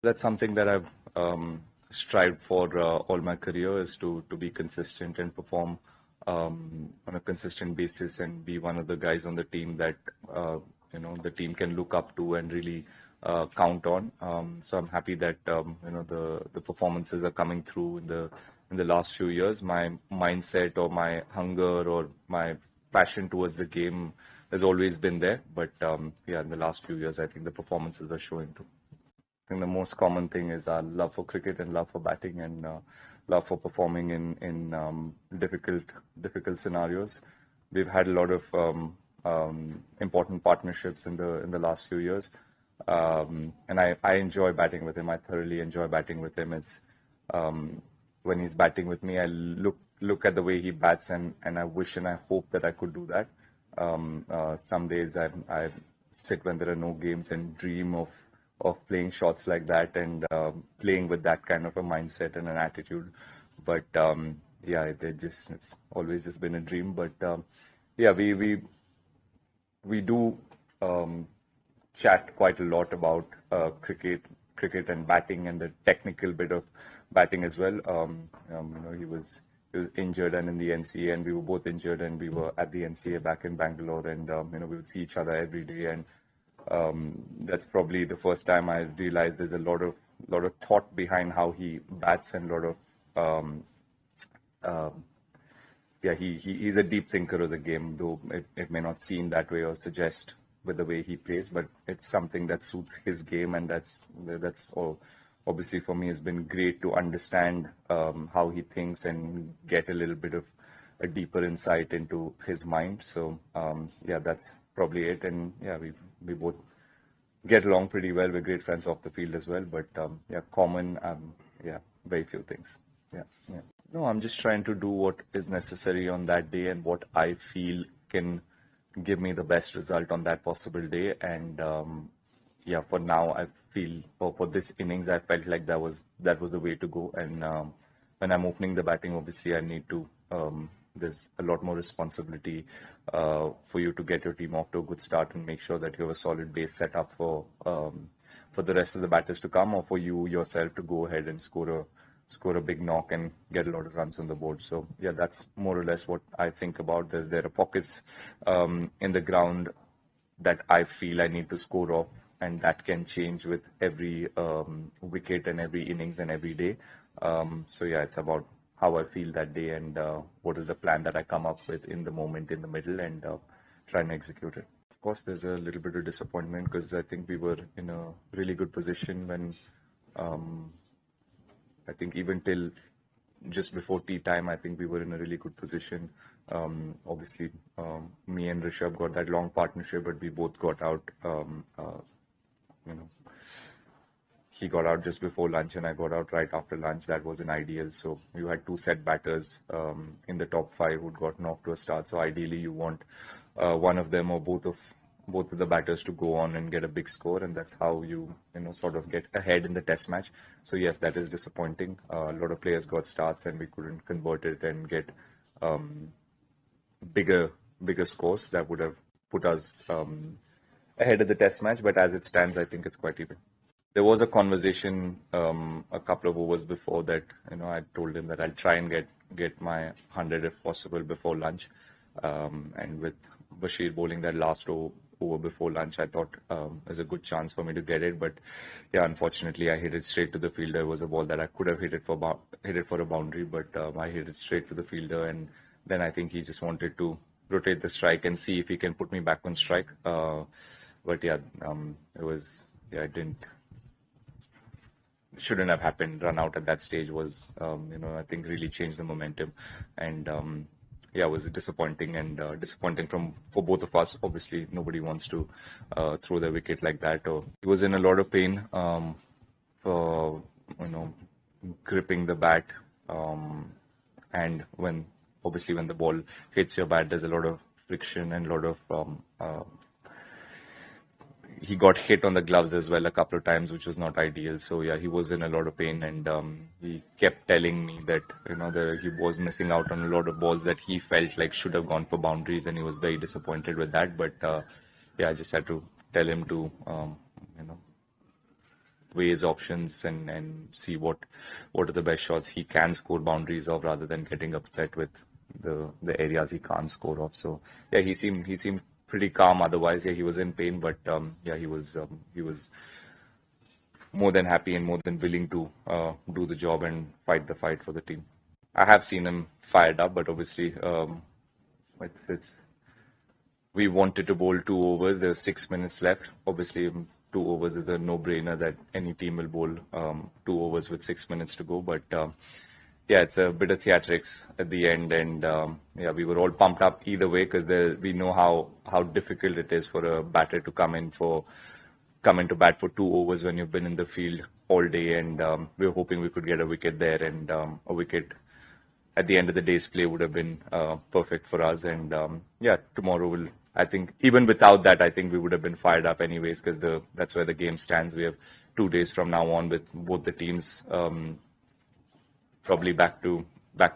That's something that I've strived for all my career, is to be consistent and perform on a consistent basis and be one of the guys on the team that the team can look up to and really count on. So I'm happy that the performances are coming through in the last few years. My mindset or my hunger or my passion towards the game has always been there, but yeah, in the last few years, I think the performances are showing too. I think the most common thing is our love for cricket and love for batting and love for performing in difficult scenarios. We've had a lot of important partnerships in the last few years, and I enjoy batting with him. I thoroughly enjoy batting with him. It's when he's batting with me, I look at the way he bats, and I wish and I hope that I could do that. Some days I sit when there are no games and dream of playing shots like that and playing with that kind of a mindset and an attitude. But yeah, it's always just been a dream. But yeah, we do chat quite a lot about cricket and batting and the technical bit of batting as well. He was injured and in the NCA, and we were both injured, and we were at the NCA back in Bangalore, and we would see each other every day, and that's probably the first time I realized there's a lot of thought behind how he bats, and a lot of yeah, he's a deep thinker of the game, though it may not seem that way or suggest with the way he plays, but it's something that suits his game, and that's all. Obviously, for me, it's been great to understand how he thinks and get a little bit of a deeper insight into his mind. So yeah, that's probably it. And yeah, we both get along pretty well. We're great friends off the field as well. But yeah, common, yeah, very few things. Yeah. No, I'm just trying to do what is necessary on that day and what I feel can give me the best result on that possible day. And yeah, for now, I feel for this innings, I felt like that was the way to go. And when I'm opening the batting, obviously, I need to. There's a lot more responsibility for you to get your team off to a good start and make sure that you have a solid base set up for the rest of the batters to come, or for you yourself to go ahead and score a big knock and get a lot of runs on the board. So yeah, that's more or less what I think about. There are pockets in the ground that I feel I need to score off, and that can change with every wicket and every innings and every day. So yeah, it's about how I feel that day and what is the plan that I come up with in the moment, in the middle, and try and execute it. Of course, there's a little bit of disappointment because I think we were in a really good position when I think even till just before tea time, I think we were in a really good position. Obviously, me and Rishabh got that long partnership, but we both got out. He got out just before lunch and I got out right after lunch. That wasn't ideal. So you had two set batters in the top five who'd gotten off to a start. So ideally you want one of them or both of the batters to go on and get a big score, and that's how you sort of get ahead in the test match. So yes, that is disappointing. A lot of players got starts and we couldn't convert it and get bigger scores that would have put us ahead of the test match. But as it stands, I think it's quite even. There was a conversation a couple of overs before that. I told him that I'll try and get my 100 if possible before lunch. And with Bashir bowling that last over before lunch, I thought there's a good chance for me to get it. But yeah, unfortunately, I hit it straight to the fielder. It was a ball that I could have hit it for a boundary, but I hit it straight to the fielder. And then I think he just wanted to rotate the strike and see if he can put me back on strike. But yeah, it shouldn't have happened. Run out at that stage was, I think really changed the momentum, and yeah, it was disappointing for both of us. Obviously, nobody wants to throw their wicket like that. He was in a lot of pain for gripping the bat, and when the ball hits your bat, there's a lot of friction and a lot of he got hit on the gloves as well a couple of times, which was not ideal. So yeah, he was in a lot of pain, and he kept telling me that he was missing out on a lot of balls that he felt like should have gone for boundaries, and he was very disappointed with that. But yeah, I just had to tell him to weigh his options and see what are the best shots he can score boundaries of, rather than getting upset with the areas he can't score off. So yeah, he seemed pretty calm. Otherwise, yeah, he was in pain, but yeah, he was more than happy and more than willing to do the job and fight the fight for the team. I have seen him fired up, but obviously, it's we wanted to bowl 2 overs. There were 6 minutes left. Obviously, 2 overs is a no-brainer that any team will bowl 2 overs with 6 minutes to go. But yeah, it's a bit of theatrics at the end, and yeah, we were all pumped up either way, because we know how difficult it is for a batter to come into bat for 2 overs when you've been in the field all day, and we were hoping we could get a wicket there, and a wicket at the end of the day's play would have been perfect for us. And yeah, tomorrow will, I think, even without that, I think we would have been fired up anyways, because that's where the game stands. We have 2 days from now on with both the teams probably back to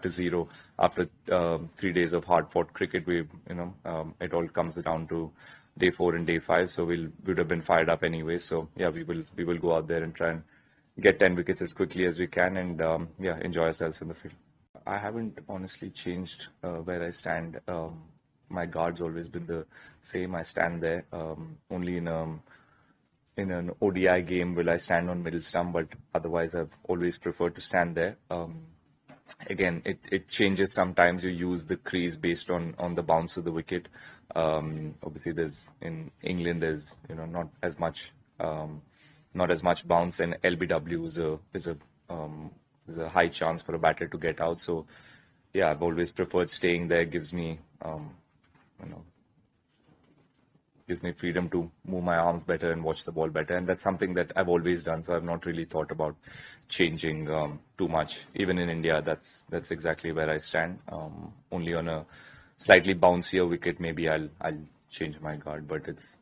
zero after 3 days of hard-fought cricket. It all comes down to day 4 and day 5, so we would have been fired up anyway. So yeah, we will go out there and try and get 10 wickets as quickly as we can, and yeah, enjoy ourselves in the field. I haven't honestly changed where I stand. My guard's always been the same. I stand there. Only in an ODI game will I stand on middle stump, but otherwise I've always preferred to stand there. Again, it changes sometimes. You use the crease based on the bounce of the wicket. Obviously, in England there's not as much bounce, and LBW is a high chance for a batter to get out. So yeah, I've always preferred staying there. Gives me freedom to move my arms better and watch the ball better, and that's something that I've always done. So I've not really thought about changing too much. Even in India, that's exactly where I stand. Only on a slightly bouncier wicket, maybe I'll change my guard, but it's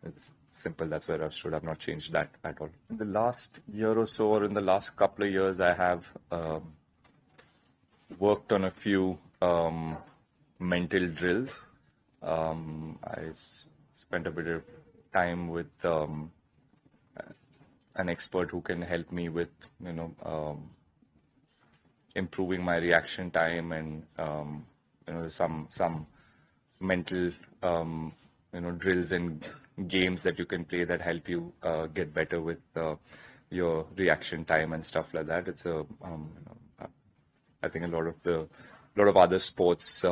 simple. That's where I've stood. I've not changed that at all. In the last year or so, or in the last couple of years, I have worked on a few mental drills. I spent a bit of time with an expert who can help me with improving my reaction time, and some mental drills and games that you can play that help you get better with your reaction time and stuff like that. It's I think a lot of other sports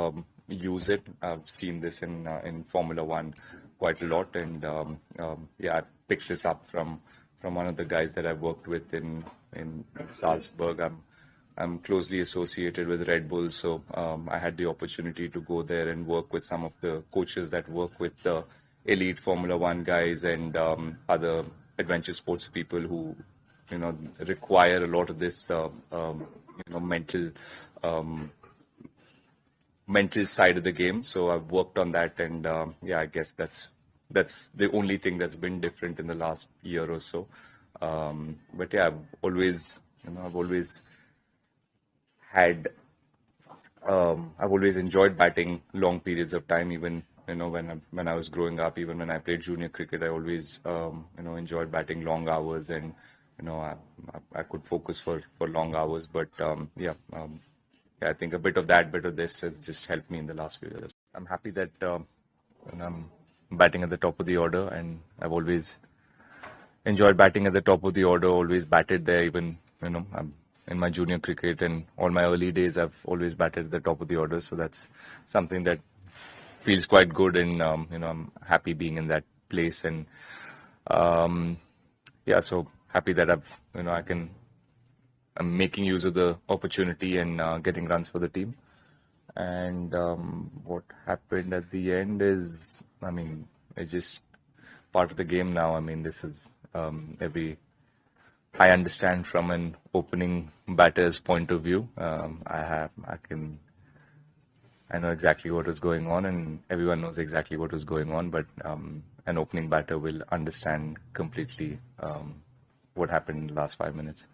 use it. I've seen this in Formula One quite a lot, and yeah, I picked this up from one of the guys that I've worked with in Salzburg. I'm closely associated with Red Bull, so I had the opportunity to go there and work with some of the coaches that work with the elite Formula One guys and other adventure sports people who require a lot of this mental side of the game. So I've worked on that, and yeah, I guess that's the only thing that's been different in the last year or so. But yeah, I've always enjoyed batting long periods of time. Even when I was growing up, even when I played junior cricket, I always enjoyed batting long hours, and I could focus for long hours. But yeah, I think a bit of this has just helped me in the last few years. I'm happy that I'm batting at the top of the order, and I've always enjoyed batting at the top of the order. Always batted there, even I'm in my junior cricket and all my early days. I've always batted at the top of the order, so that's something that feels quite good, and I'm happy being in that place, and yeah, so happy that I'm making use of the opportunity and getting runs for the team. And what happened at the end is, it's just part of the game now. This is I understand from an opening batter's point of view. I know exactly what is going on, and everyone knows exactly what is going on, but an opening batter will understand completely what happened in the last 5 minutes.